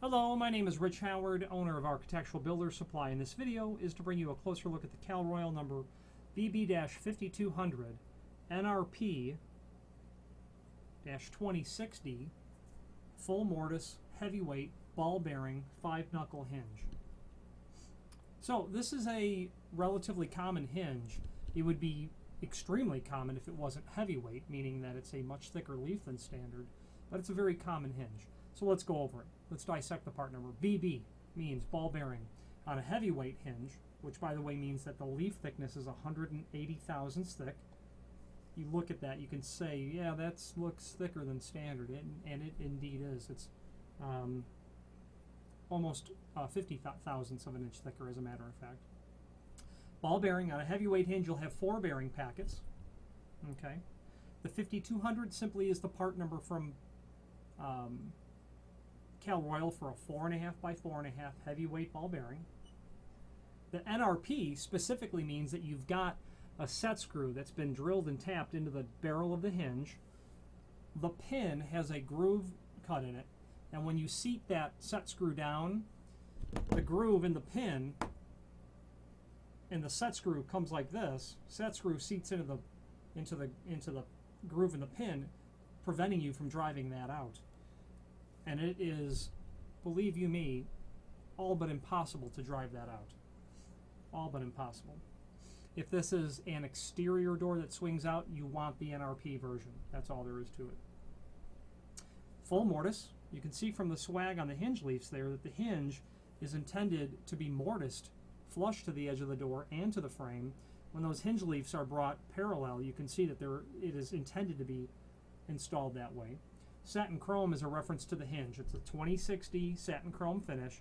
Hello, my name is Rich Howard, owner of Architectural Builders Supply, and this video is to bring you a closer look at the Cal Royal number BB-5200 NRP-26D full mortise heavyweight ball bearing 5-knuckle hinge. So this is a relatively common hinge. It would be extremely common if it wasn't heavyweight, meaning that it's a much thicker leaf than standard, but it's a very common hinge. So let's go over it. Let's dissect the part number. BB means ball bearing on a heavyweight hinge, which by the way means that the leaf thickness is 180 thousandths thick. You look at that, you can say, yeah, that looks thicker than standard, and it indeed is. It's almost 50 thousandths of an inch thicker, as a matter of fact. Ball bearing on a heavyweight hinge, you'll have 4 bearing packets. Okay. The 5200 simply is the part number from Cal Royal for a 4.5 by 4.5 heavyweight ball bearing. The NRP specifically means that you've got a set screw that's been drilled and tapped into the barrel of the hinge. The pin has a groove cut in it, and when you seat that set screw down, the groove in the pin and the set screw comes like this. Set screw seats into the groove in the pin, preventing you from driving that out. And it is, believe you me, all but impossible to drive that out. All but impossible. If this is an exterior door that swings out, you want the NRP version. That's all there is to it. Full mortise. You can see from the swag on the hinge leaves there that the hinge is intended to be mortised flush to the edge of the door and to the frame. When those hinge leaves are brought parallel, you can see that it is intended to be installed that way. Satin chrome is a reference to the hinge. It's a 26D satin chrome finish.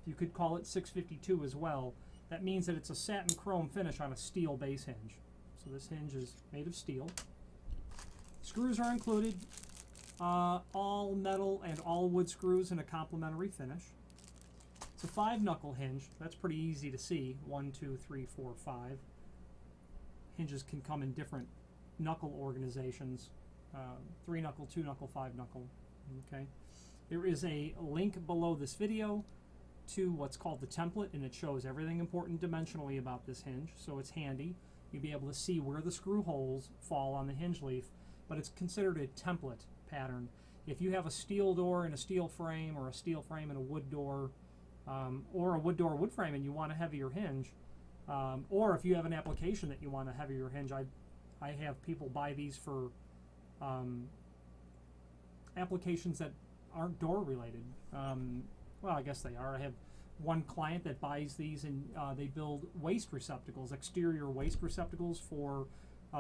You could call it 652 as well. That means that it's a satin chrome finish on a steel base hinge. So this hinge is made of steel. Screws are included. All metal and all wood screws in a complementary finish. It's a 5-knuckle hinge. That's pretty easy to see. 1, 2, 3, 4, 5. Hinges can come in different knuckle organizations. 3-knuckle, 2-knuckle, 5-knuckle. Okay. There is a link below this video to what's called the template, and it shows everything important dimensionally about this hinge, so it's handy. You'll be able to see where the screw holes fall on the hinge leaf, but it's considered a template pattern. If you have a steel door and a steel frame, or a steel frame and a wood door, or a wood door wood frame and you want a heavier hinge, or if you have an application that you want a heavier hinge, I have people buy these for applications that aren't door related. Well, I guess they are. I have one client that buys these, and they build waste receptacles, exterior waste receptacles for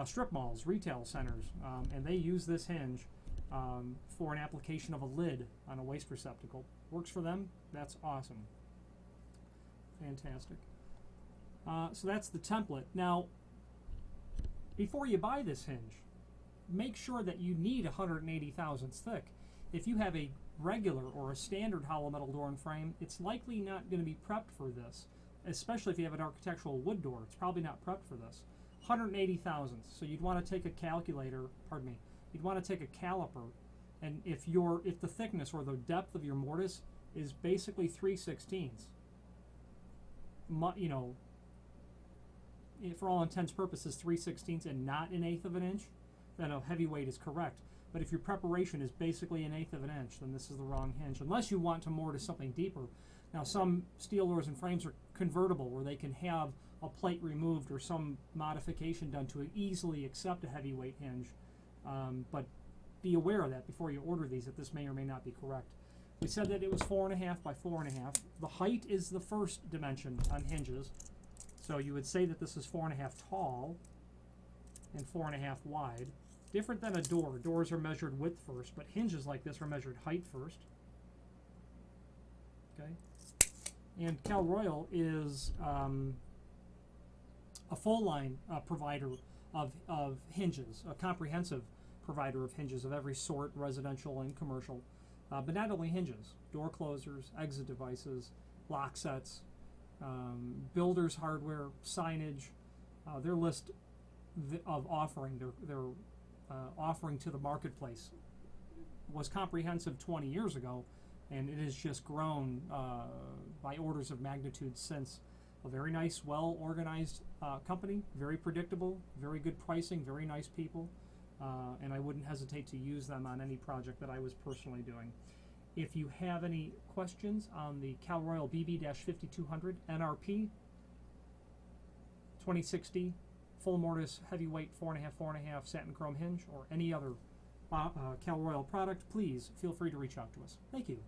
strip malls, retail centers, and they use this hinge for an application of a lid on a waste receptacle. Works for them. That's awesome. Fantastic. So that's the template. Now, before you buy this hinge, make sure that you need 180 thousandths thick. If you have a regular or a standard hollow metal door and frame, it's likely not going to be prepped for this, especially if you have an architectural wood door. It's probably not prepped for this. 180 thousandths. So you'd want to take a calculator, pardon me, you'd want to take a caliper, and if the thickness or the depth of your mortise is basically 3/16, you know, for all intents and purposes 3/16 and not 1/8 of an inch, then a heavyweight is correct. But if your preparation is basically 1/8 of an inch, then this is the wrong hinge, unless you want to mortise something deeper. Now, some steel doors and frames are convertible, where they can have a plate removed or some modification done to easily accept a heavyweight hinge. But be aware of that before you order these, that this may or may not be correct. We said that it was 4.5 by 4.5. The height is the first dimension on hinges. So you would say that this is 4.5 tall and 4.5 wide. Different than a door. Doors are measured width first, but hinges like this are measured height first. Okay. And Cal Royal is a full line provider of hinges, a comprehensive provider of hinges of every sort, residential and commercial. But not only hinges, door closers, exit devices, lock sets, builders hardware, signage. Their list of offering, their offering to the marketplace was comprehensive 20 years ago. and it has just grown by orders of magnitude since. A very nice, well-organized company, very predictable, very good pricing, very nice people, and I wouldn't hesitate to use them on any project that I was personally doing. If you have any questions on the Cal Royal BB-5200 NRP 26D full mortise heavyweight 4.5 satin chrome hinge, or any other Cal Royal product, please feel free to reach out to us. Thank you.